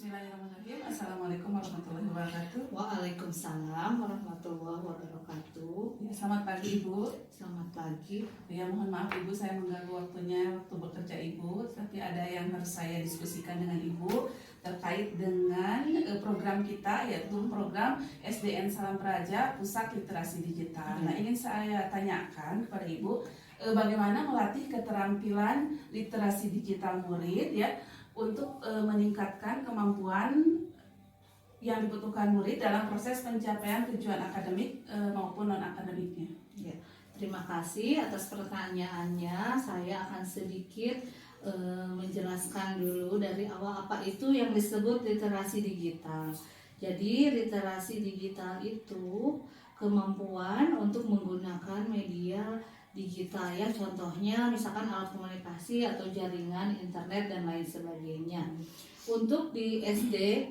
Bismillahirrahmanirrahim. Assalamualaikum warahmatullahi wabarakatuh. Waalaikumsalam warahmatullahi wabarakatuh. Ya, selamat pagi Ibu. Selamat pagi. Ya, mohon maaf Ibu, saya mengganggu waktunya waktu bekerja Ibu. Tapi ada yang harus saya diskusikan dengan Ibu terkait dengan program kita, yaitu program SDN Salam Praja Pusat Literasi Digital. Nah, ingin saya tanyakan kepada Ibu, bagaimana melatih keterampilan literasi digital murid ya untuk meningkatkan kemampuan yang dibutuhkan murid dalam proses pencapaian tujuan akademik maupun non-akademiknya. Ya, terima kasih atas pertanyaannya. Saya akan sedikit menjelaskan dulu dari awal apa itu yang disebut literasi digital. Jadi literasi digital itu kemampuan untuk menggunakan media digital ya, contohnya misalkan alat komunikasi atau jaringan internet dan lain sebagainya. Untuk di SD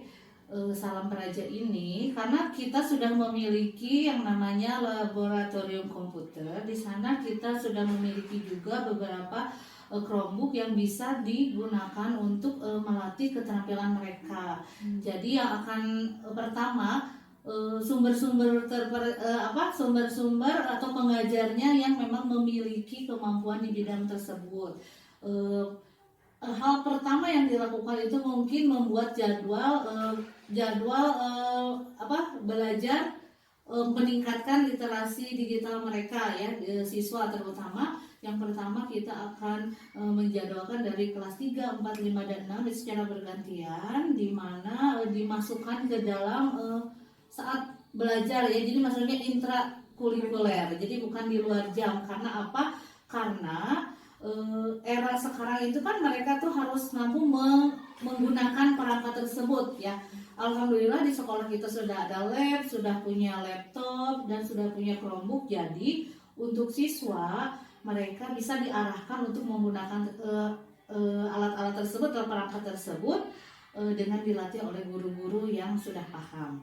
Salam Praja ini, karena kita sudah memiliki yang namanya laboratorium komputer, di sana kita sudah memiliki juga beberapa Chromebook yang bisa digunakan untuk melatih keterampilan mereka. Jadi yang akan pertama sumber-sumber sumber-sumber atau pengajarnya yang memang memiliki kemampuan di bidang tersebut. Hal pertama yang dilakukan itu mungkin membuat jadwal belajar meningkatkan literasi digital mereka ya, siswa terutama. Yang pertama kita akan menjadwalkan dari kelas 3, 4, 5, dan 6 secara bergantian, di mana dimasukkan ke dalam saat belajar ya, jadi maksudnya intrakurikuler, jadi bukan di luar jam. Karena apa? Karena era sekarang itu kan mereka tuh harus mampu menggunakan perangkat tersebut ya. Alhamdulillah di sekolah kita sudah ada lab, sudah punya laptop, dan sudah punya Chromebook. Jadi untuk siswa mereka bisa diarahkan untuk menggunakan alat-alat tersebut atau perangkat tersebut dengan dilatih oleh guru-guru yang sudah paham.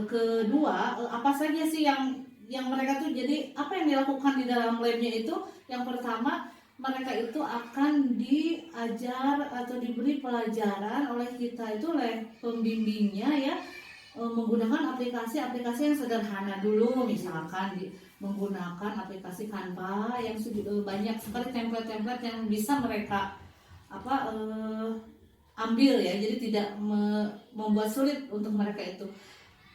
Kedua, apa saja sih yang mereka tuh, jadi apa yang dilakukan di dalam labnya itu? Yang pertama, mereka itu akan diajar atau diberi pelajaran oleh kita itu, oleh pembimbingnya ya, menggunakan aplikasi-aplikasi yang sederhana dulu, misalkan menggunakan aplikasi Canva yang banyak sekali template-template yang bisa mereka ambil ya, jadi tidak membuat sulit untuk mereka itu.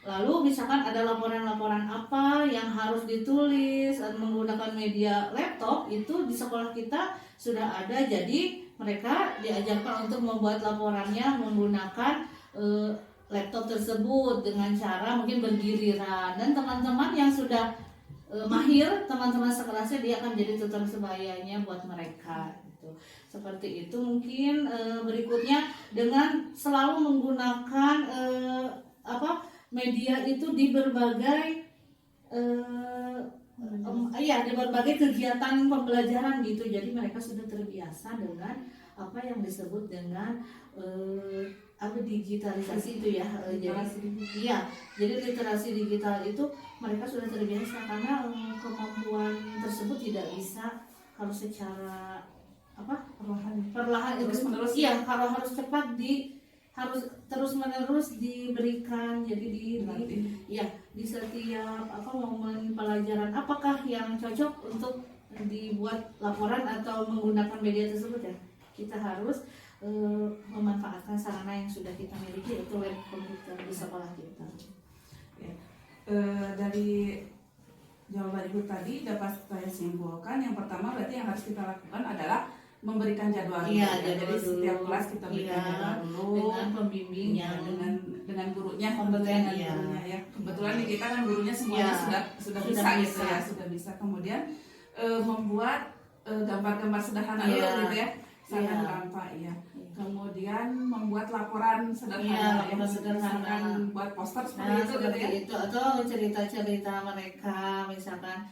Lalu misalkan ada laporan-laporan apa yang harus ditulis menggunakan media laptop, itu di sekolah kita sudah ada. Jadi mereka diajarkan untuk membuat laporannya menggunakan laptop tersebut dengan cara mungkin bergiliran, dan teman-teman yang sudah mahir, teman-teman sekelasnya, dia akan jadi tutor sebayanya buat mereka gitu. Seperti itu. Mungkin berikutnya dengan selalu menggunakan media itu di berbagai di berbagai kegiatan pembelajaran gitu. Jadi mereka sudah terbiasa dengan apa yang disebut dengan digitalisasi itu ya. Jadi literasi digital itu mereka sudah terbiasa, karena kemampuan tersebut tidak bisa kalau secara perlahan terus-menerus. Iya, kalau harus cepat harus terus-menerus diberikan. Jadi di setiap momen pelajaran apakah yang cocok untuk dibuat laporan atau menggunakan media tersebut ya, kita harus memanfaatkan sarana yang sudah kita miliki, yaitu lab komputer di sekolah kita. Ya. Dari jawaban Ibu tadi dapat saya simpulkan, yang pertama berarti yang harus kita lakukan adalah memberikan jadwal. Jadi setiap kelas kita berikan jadwal dulu dengan pembimbingnya, dengan gurunya, kompeten gurunya ya. Kebetulan di kita kan gurunya semuanya sudah bisa gitu ya, sudah bisa. Kemudian membuat gambar-gambar sederhana dulu gitu ya, sangat gampang ya. Kemudian membuat laporan sederhana, misalkan buat poster seperti itu atau cerita-cerita mereka, misalkan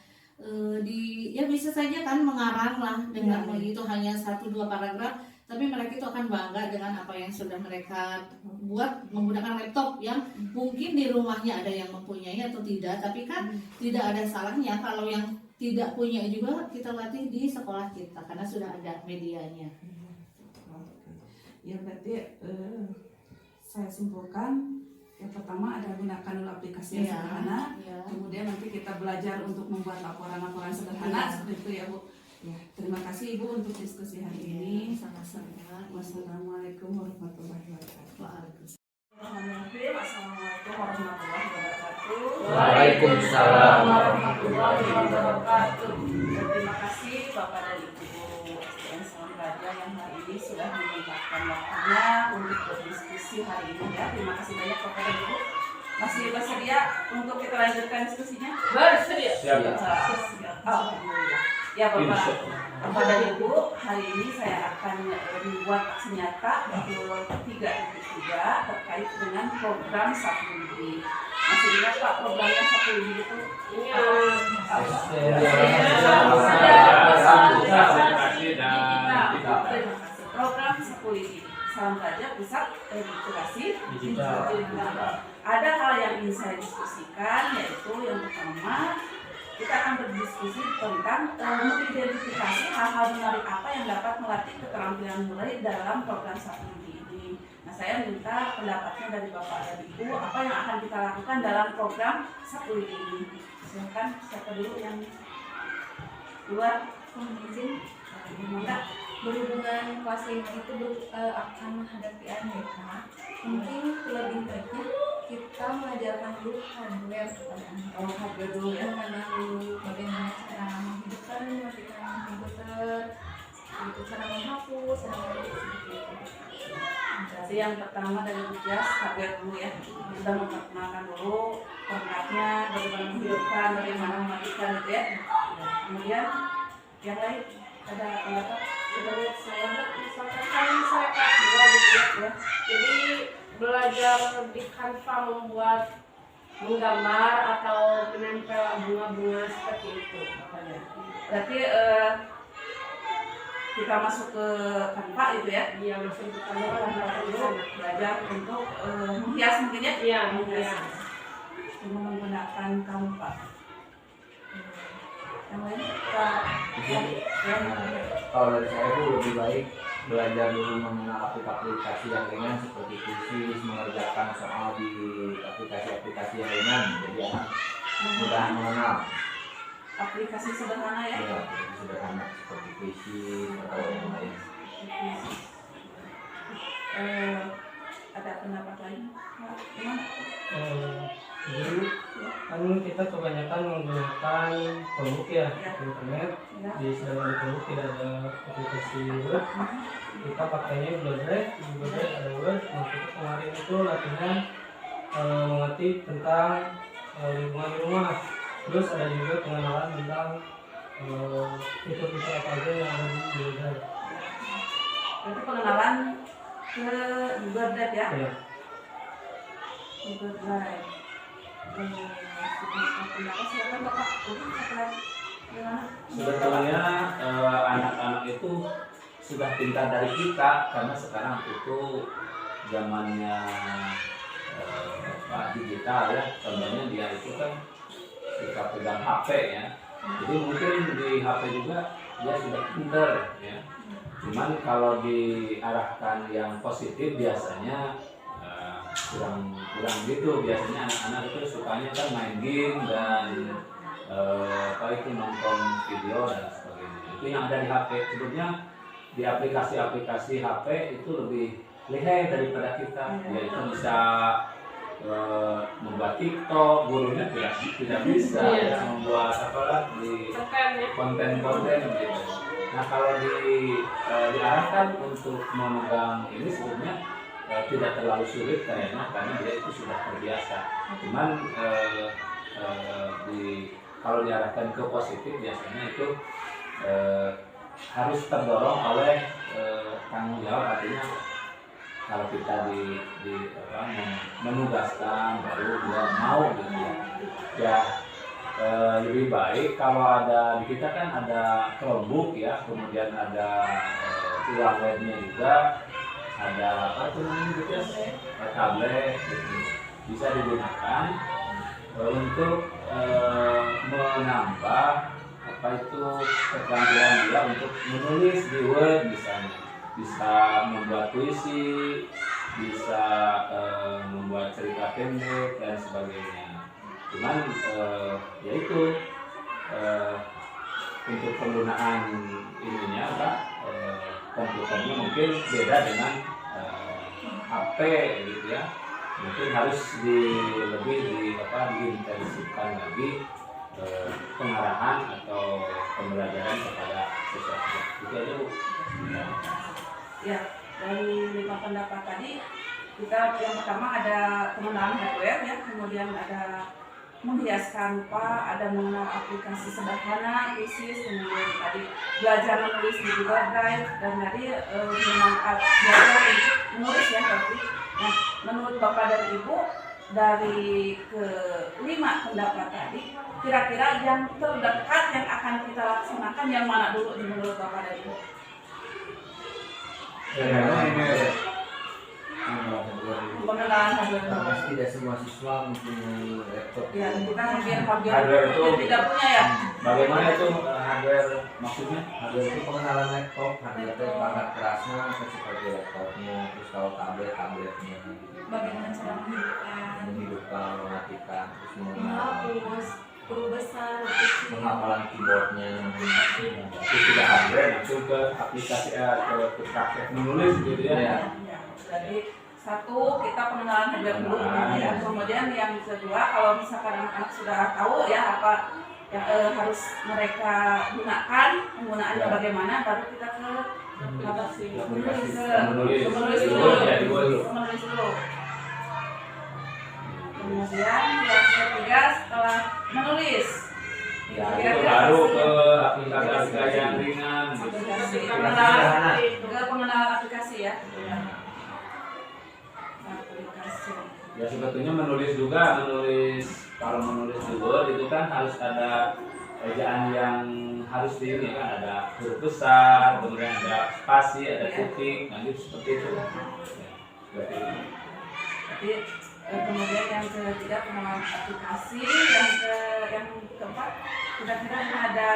bisa saja kan mengarang lah dengan begitu hanya 1-2 paragraf, tapi mereka itu akan bangga dengan apa yang sudah mereka buat menggunakan laptop yang mungkin di rumahnya ada yang mempunyai atau tidak, tapi kan tidak ada salahnya kalau yang tidak punya juga kita latih di sekolah kita karena sudah ada medianya. Ya berarti saya simpulkan, yang pertama ada gunakan dulu aplikasi yang sederhana, kemudian nanti kita belajar untuk membuat laporan-laporan sederhana seperti itu ya Bu. Ya, terima kasih Ibu untuk diskusi hari ini. Sama-sama. Wassalamualaikum warahmatullahi wabarakatuh. Waalaikumsalam. Assalamualaikum warahmatullahi wabarakatuh. Waalaikumsalam warahmatullahi wabarakatuh. Terima kasih Bapak dan Ibu SDN Salam Praja yang hari ini sudah menyempatkan waktunya untuk berdiskusi hari ini ya. Terima kasih banyak Bapak dan Ibu. Masih bersedia untuk kita lanjutkan diskusinya? Bersedia. Siap. Alhamdulillah. Ya Bapak dan Ibu, hari ini saya akan membuat aksi nyata betul 3.3 terkait dengan program 1 Lebih. Masih ingat Pak programnya 1 Lebih itu? Program 1 Lebih Salam Praja Pusat Edukasi Digital. Ada hal yang ingin saya diskusikan, yaitu yang pertama kita akan berdiskusi tentang mengidentifikasi hal-hal menarik apa yang dapat melatih keterampilan mulai dalam program 1 Lebih ini. Nah, saya minta pendapatnya dari Bapak dan Ibu, apa yang akan kita lakukan dalam program 1 Lebih ini. Silakan, siapa dulu yang luar? Izin, berhubungan kelas 5 itu akan menghadapi ANBK, mungkin lebih baiknya kita mengajarkan dulu hardware kepada anak. Oh, hardware dulu ya. Mengenal dulu bagaimana cara menghidupkan, mematikan komputer, itu cara menghapus, cara seperti itu. Jadi yang pertama dari tugas hardware dulu ya. Kita memperkenalkan dulu perangkatnya, bagaimana menghidupkan, bagaimana mematikan gitu ya. Kemudian yang lain ada pendapat? Menurut saya, misalkan kan saya kelas 2 gitu ya, jadi belajar di Canva membuat menggambar atau menempel bunga-bunga seperti itu. Berarti kita masuk ke Canva itu ya? Iya, masuk ke Canva Dulu belajar untuk menghias mungkin ya? Iya, menghias. Menggunakan Canva. Yang lain Pak? Kalau dari saya itu lebih baik belajar dulu mengenal aplikasi yang ringan seperti kuis, mengerjakan soal di aplikasi-aplikasi yang ringan, jadi anak mudah mengenal. Aplikasi sederhana ya? Ya, aplikasi sederhana seperti kuis atau yang lain. Ada pendapat lain? Gimana? Jadi kan kita kebanyakan menggunakan Chromebook ya, internet. Ya. Di dalam Chromebook tidak ada aplikasi web. Kita pakainya Google Drive, di Google Drive ada web. Nah, kita kemarin itu latihan mengerti tentang lingkungan di rumah. Terus ada juga pengenalan tentang fitur-fitur apa aja yang ada di Google Drive. Berarti pengenalan ke Google Drive ya? Ya. Google Drive. Silakan Bapak. Gimana? Sebetulnya anak-anak itu sudah pintar dari kita karena sekarang itu zamannya digital ya. Contohnya dia itu kan suka pegang HP ya. Jadi mungkin di HP juga dia sudah pintar ya. Cuman kalau diarahkan yang positif biasanya kurang gitu. Biasanya anak-anak itu sukanya kan main game dan nonton video dan sebagainya. Itu yang ada di HP. Sebetulnya di aplikasi-aplikasi HP itu lebih lihai daripada kita. Yaitu bisa membuat TikTok, gurunya tidak bisa ya, membuat di konten-konten gitu. Nah, kalau diarahkan untuk memegang ini sebetulnya tidak terlalu sulit kayaknya karena dia itu sudah terbiasa. Cuman kalau diarahkan ke positif biasanya itu harus terdorong oleh tanggung jawab, artinya kalau kita menugaskan baru dia mau gitu ya. Lebih baik kalau ada di kita kan ada Chromebook ya, kemudian ada ruang webnya juga, ada apa tuh namanya gitu ya, tablet gitu. Bisa digunakan untuk menambah apa itu keterampilan dia untuk menulis di Word misalnya, bisa membuat puisi, bisa membuat cerita pendek dan sebagainya. Cuman ya itu untuk penggunaan ininya apa komputernya mungkin beda dengan HP gitu ya. Mungkin harus lebih diintensifkan lagi pengarahan atau pembelajaran kepada siswa. Itu aja Bu. Ya, dari 5 pendapat tadi kita yang pertama ada pengenalan hardware ya, kemudian ada menghias Canva, ada mengenal aplikasi sederhana, khusus, kemudian tadi belajar menulis di Google Drive, dan tadi belajar untuk menulis ya berarti. Nah, menurut Bapak dan Ibu dari ke-5 pendapat tadi, kira-kira yang terdekat yang akan kita laksanakan yang mana dulu menurut Bapak dan Ibu? Pengenalan hardware. Pasti tidak semua siswa mempunyai laptop. Ya, kita mungkin hardware Hardware itu tidak punya ya. bagaimana itu hardware maksudnya? Hardware itu pengenalan laptop, hardware itu perangkat kerasnya seperti laptopnya, terus kalau tabletnya, Bagaimana cara menghidupkan, menghidupkan, mematikan, terus mengenal menghapus, guru besar, kecil. penghafalan keyboardnya. Itu sudah hardware langsung ke aplikasi ke praktek menulis gitu ya. Ya. Ya, jadi satu kita pengenalan hardware dulu ya. Kemudian yang kedua kalau misalkan anak-anak sudah tahu ya apa yang harus mereka gunakan, penggunaannya Ya. bagaimana, baru kita ke apa sih? Menulis. Menulis dulu. Ya, dulu. Menulis dulu. Kemudian yang ketiga setelah menulis Ya, itu baru ke aplikasi yang ringan gitu. pengenalan aplikasi ya. Aplikasi. Ya sebetulnya menulis kalau menulis dulu itu kan harus ada ejaan yang harus di ini kan, ada huruf besar, kemudian ada spasi, ada titik, nanti seperti itu. Ya, seperti itu. Jadi kemudian yang ketiga pengenalan aplikasi, yang keempat kira-kira ada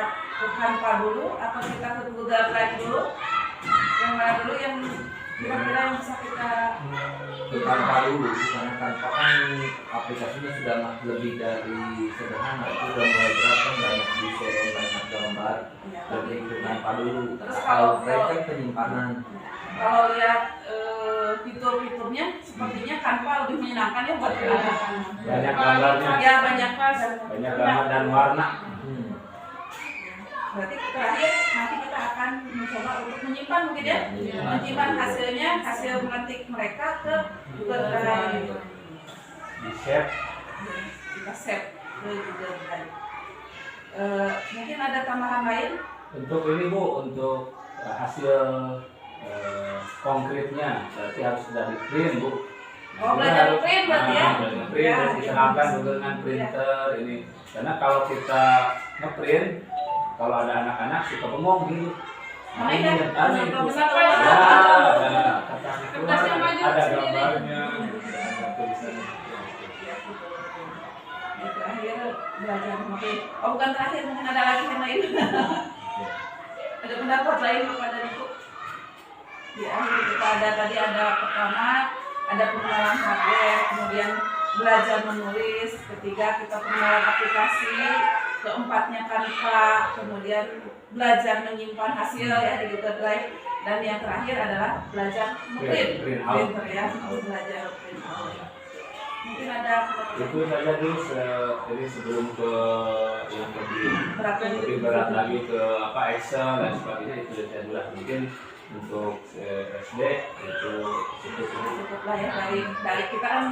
Canva dulu atau kita ke Google Drive dulu, yang mana dulu yang kira-kira yang bisa kita Ke Canva dulu, karena Canva kan aplikasinya sudah lebih dari sederhana, itu sudah mulai gerakan, banyak desain, banyak gambar, jadi ke Canva dulu. Terus Kalau kalau- Drive kan penyimpanan. kalau lihat fitur-fiturnya sepertinya Canva lebih menyenangkan ya buat anak-anak. Banyak gambarnya, Ya banyak banyak gambar dan warna. Berarti terakhir nanti kita akan mencoba untuk menyimpan mungkin ya, Ya, menyimpan hasil mengetik mereka ke Google Drive. Di share. Kita save ke Google Drive. Mungkin ada tambahan lain? Untuk ini Bu, untuk hasil konkretnya berarti harus sudah di print Bu. Oh, belajar print berarti ya? Belajar print Ya. terus dikenalkan dengan printer ini. Karena kalau kita ngeprint, kalau ada anak-anak suka bengong gitu. Mana ya? Ada itu. Kenapa Ya, ya? ada kertasnya keluar, Kertasnya maju ada sendiri. gambarnya, ada tulisannya. Di terakhir belajar mungkin. Oh bukan terakhir, mungkin ada lagi yang lain. Ada pendapat lain kepada Ibu? Di akhir kita ada pertama ada pengenalan hardware, kemudian belajar menulis, ketiga kita pengenalan aplikasi, keempatnya Canva, kemudian belajar menyimpan hasil ya di Google Drive, dan yang terakhir adalah belajar Print out. printer ya, belajar print out. Mungkin ada Itu saja dulu jadi sebelum ke yang berat lebih berat lagi ke apa Excel dan sebagainya itu saya dulu mungkin untuk SD itu cukup. cukuplah ya dari kita kan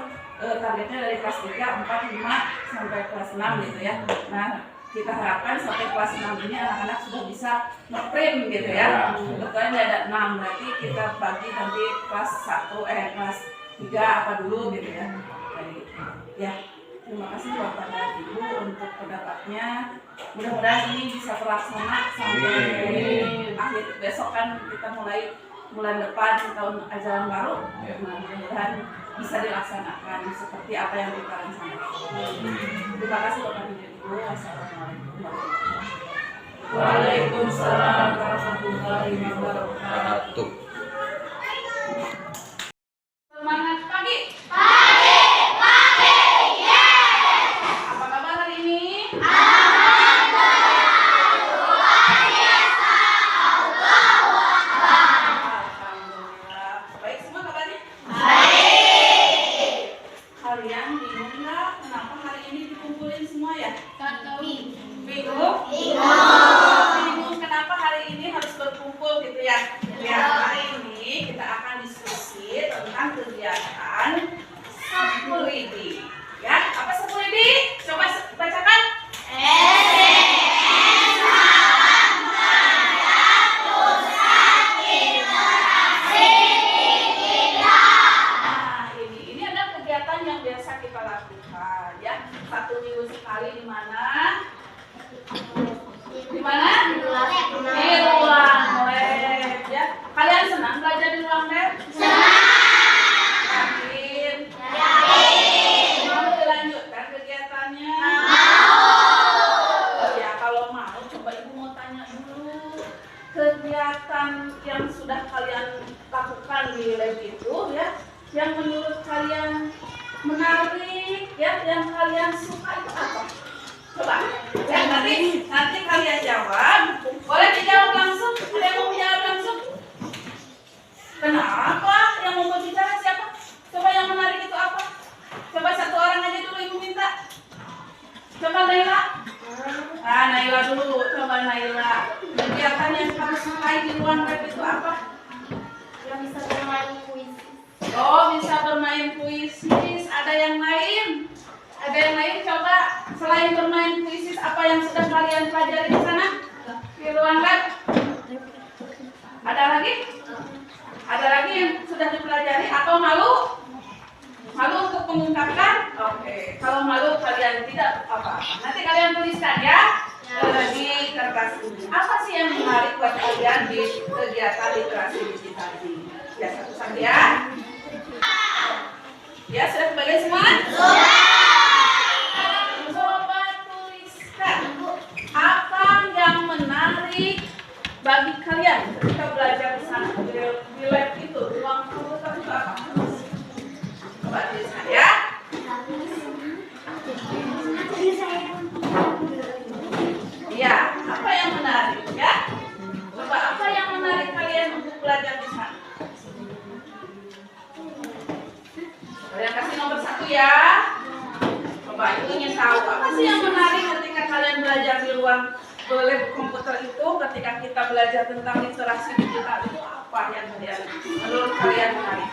targetnya dari kelas 3, 4, 5 sampai kelas 6 gitu ya. Nah kita harapkan sampai kelas 6 ini anak-anak sudah bisa nge-print gitu ya. Kebetulan ada 6, berarti kita bagi nanti kelas 1, kelas 3 apa dulu gitu ya. Jadi, ya terima kasih Bapak dan Ibu untuk pendapatnya. Mudah-mudahan ini bisa terlaksana sampai akhir besok kan kita mulai bulan depan tahun ajaran baru. Ya. Nah, mudah-mudahan bisa dilaksanakan seperti apa yang kita rencanakan. Terima kasih Bapak dan Ibu. Wassalamualaikum warahmatullahi wabarakatuh. Waalaikumsalam warahmatullahi wabarakatuh. Satu. Semangat Di mana? Di ruang lab ya. Kalian senang belajar di ruang lab? Yakin? Mau dilanjutkan kegiatannya? Ya, kalau mau coba ibu mau tanya dulu. Kegiatan yang sudah kalian lakukan di lab itu ya, yang menurut kalian menarik ya, yang kalian suka itu apa? Coba ya, nanti kalian jawab. Boleh dijawab langsung? Ada yang mau menjawab langsung? Kenapa? Yang mau berbicara siapa? Coba yang menarik itu apa? Coba satu orang aja dulu ibu minta. Coba Naila. Naila dulu. Coba Naila. Kegiatan yang kamu sukai di ruang lab itu apa? Yang bisa bermain kuis. Oh, bisa bermain puisis. Ada yang lain? Ada yang lain? Coba selain bermain puisis, apa yang sudah kalian pelajari di sana? Di ruang lab? Ada lagi? Ada lagi yang sudah dipelajari atau malu? Malu untuk mengungkapkan? Oke. Kalau malu kalian tidak apa-apa. Nanti kalian tuliskan ya di kertas ini. Apa sih yang menarik buat kalian di kegiatan literasi digital ini? Ya, satu-satu ya. Ya, sudah kembali semua? Coba tuliskan apa yang menarik bagi kalian ketika belajar di sana di lab itu, ruang komputer itu apa? Coba tuliskan ya. Iya, apa yang menarik ya? Coba apa yang menarik kalian untuk belajar di sana? Kalian kasih nomor 1 ya. Coba itu ingin tahu apa sih yang menarik ketika kalian belajar di ruang lab komputer itu, ketika kita belajar tentang literasi digital itu apa yang menurut kalian menarik?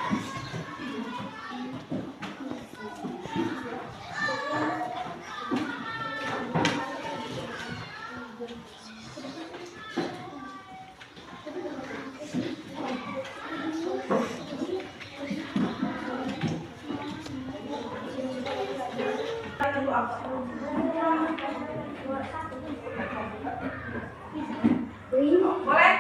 Boleh?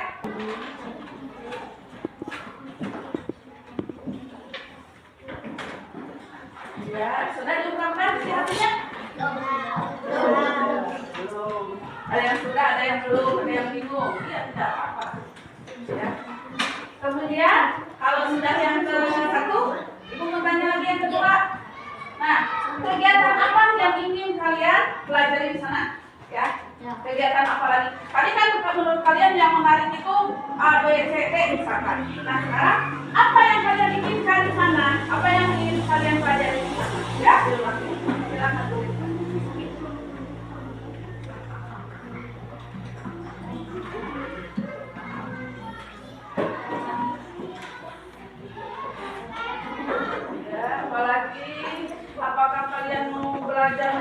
Ya, sudah diungkapkan isi hatinya? Belum. Ada yang sudah, ada yang belum, ada yang bingung. Iya, tidak apa-apa. Ya. Kemudian, kalau sudah yang ke-1, ibu mau tanya lagi yang kedua. Nah, kegiatan apa yang ingin kalian pelajari di sana? Ya, kegiatan apa lagi? Tadi kan menurut kalian yang menarik itu A, B, C, D misalkan. Nah, sekarang apa yang kalian inginkan di sana? Apa yang ingin kalian pelajari di sana? Ya, silakan. Apakah kalian mau belajar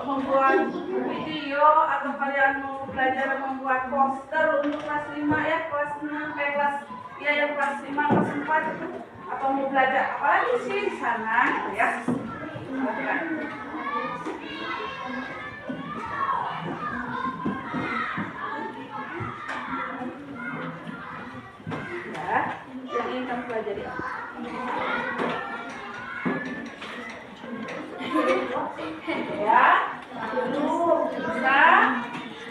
membuat video atau kalian mau belajar membuat poster untuk kelas 5 ya, kelas 6, kelas ya yang kelas 5, kelas 4 atau mau belajar apa lagi sih di sana ya? Ya, yang ingin kamu pelajari apa? Ya, bisa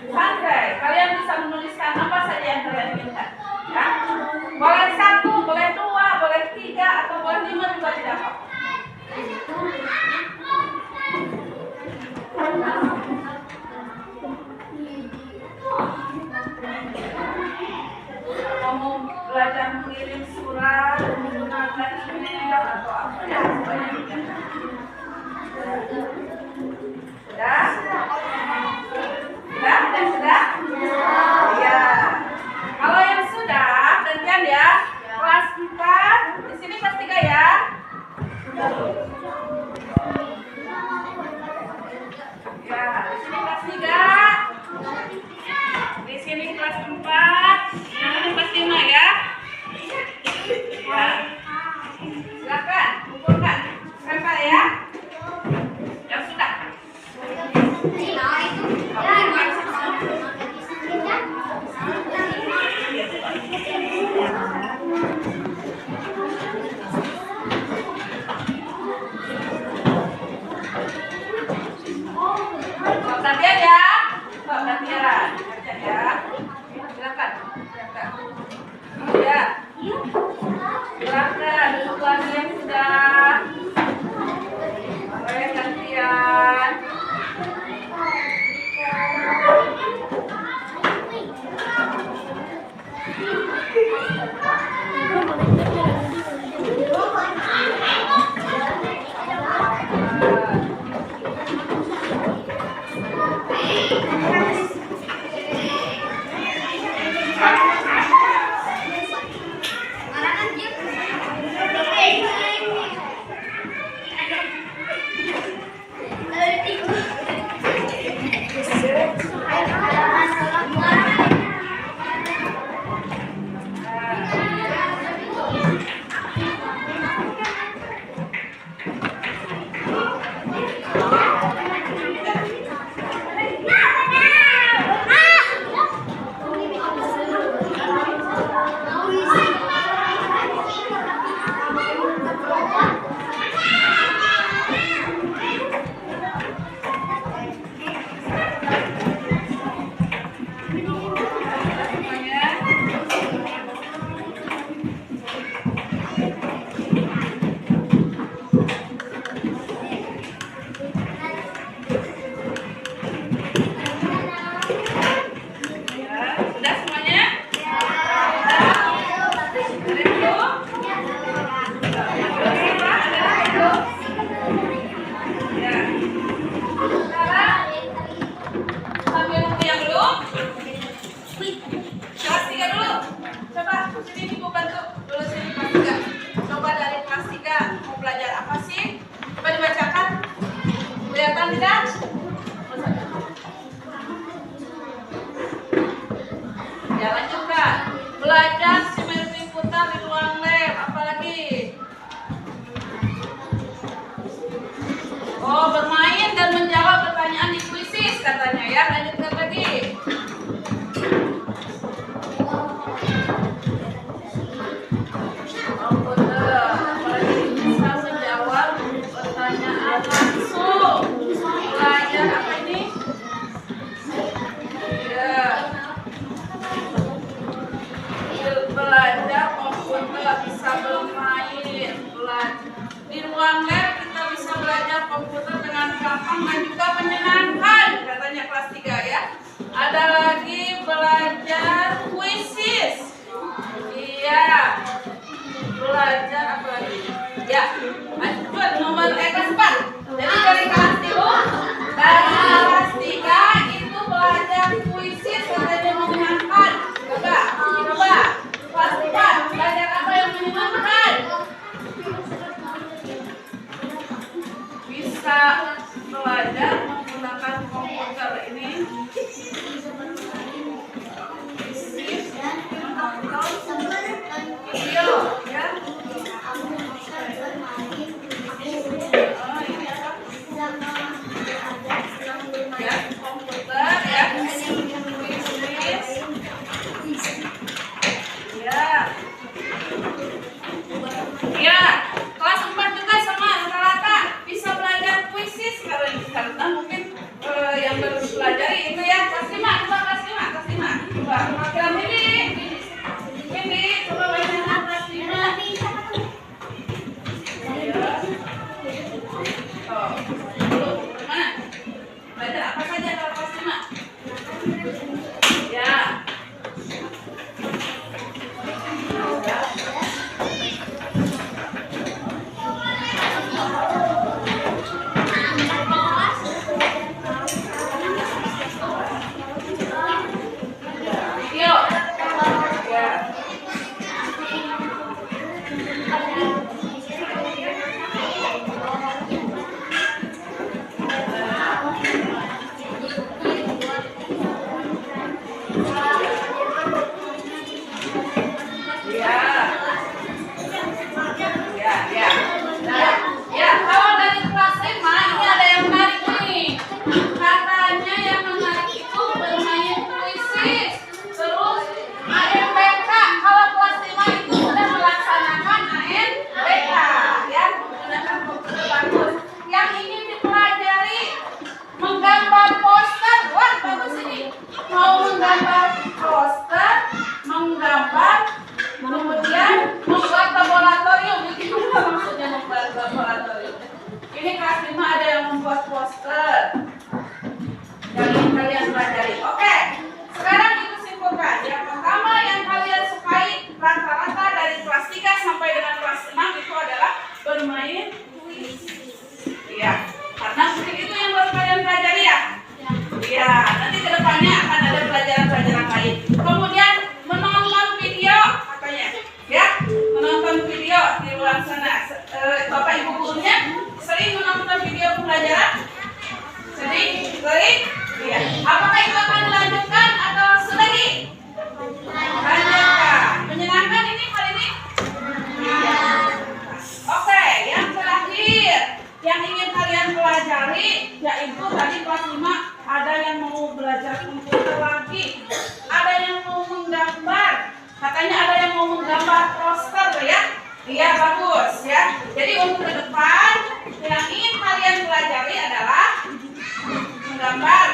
santai. Kalian bisa menuliskan apa saja yang kalian inginkan. Ya, boleh 1, boleh 2, boleh 3, atau boleh 5 juga tidak apa-apa. Kamu belajar mengirim surat, menggunakan email atau apa ya? Sudah? Sudah? Dan sudah? Iya. Kalau yang sudah, gantian ya. Kelas 4, di sini kelas 3 ya. Ya, di sini kelas 3. Di sini kelas 4. Yang ini kelas 5 ya. Ya. Silakan, kumpulkan. Sampai ya. Ya lanjutkan. Belajar simetri putar di ruang lab. Apalagi? Oh, bermain dan menjawab pertanyaan di kuisis katanya ya. Lanjutkan lagi. Di ruang lab kita bisa belajar komputer dengan gampang dan juga menyenangkan katanya kelas 3 ya. Ada lagi belajar kuisis. Iya. Belajar apa lagi? Ya. Lanjut nomor kelas 4. Jadi dari kelas 3 itu belajar kuisis katanya menyenangkan. Coba. Kelas 4 belajar apa yang menyenangkan? Bisa belajar menggunakan komputer ini menonton video ya. Ya, komputer ya. Ya, kelas 4 juga sama rata-rata bisa belajar kuisis karena mungkin yang baru pelajari itu ya kelas 5, kelas 5. Coba perwakilan ini coba bacakan kelas 5. Oh, mana? Belajar apa saja kalau kelas 5? Ya. Ini kelas 5 ada yang membuat poster yang kalian pelajari. Oke, sekarang itu simpulkan. Yang pertama yang kalian sukai rata-rata dari kelas 3 sampai dengan kelas 6 itu adalah bermain kuis. Iya, karena mungkin itu yang baru kalian pelajari ya. Iya, nanti kedepannya akan ada pelajaran-pelajaran lain. Kemudian menonton video katanya, ya, menonton video di luar sana. Bapak ibu gurunya sering menonton video pembelajaran? Sering? Iya. Apakah itu akan dilanjutkan atau sudahi? Lanjutkan. Menyenangkan ini hari ini? Iya. Oke, yang terakhir yang ingin kalian pelajari yaitu tadi kelas 5 ada yang mau belajar komputer lagi, ada yang mau menggambar, katanya ada yang mau menggambar poster ya. Iya, bagus ya. Jadi untuk ke depan yang ingin kalian pelajari adalah menggambar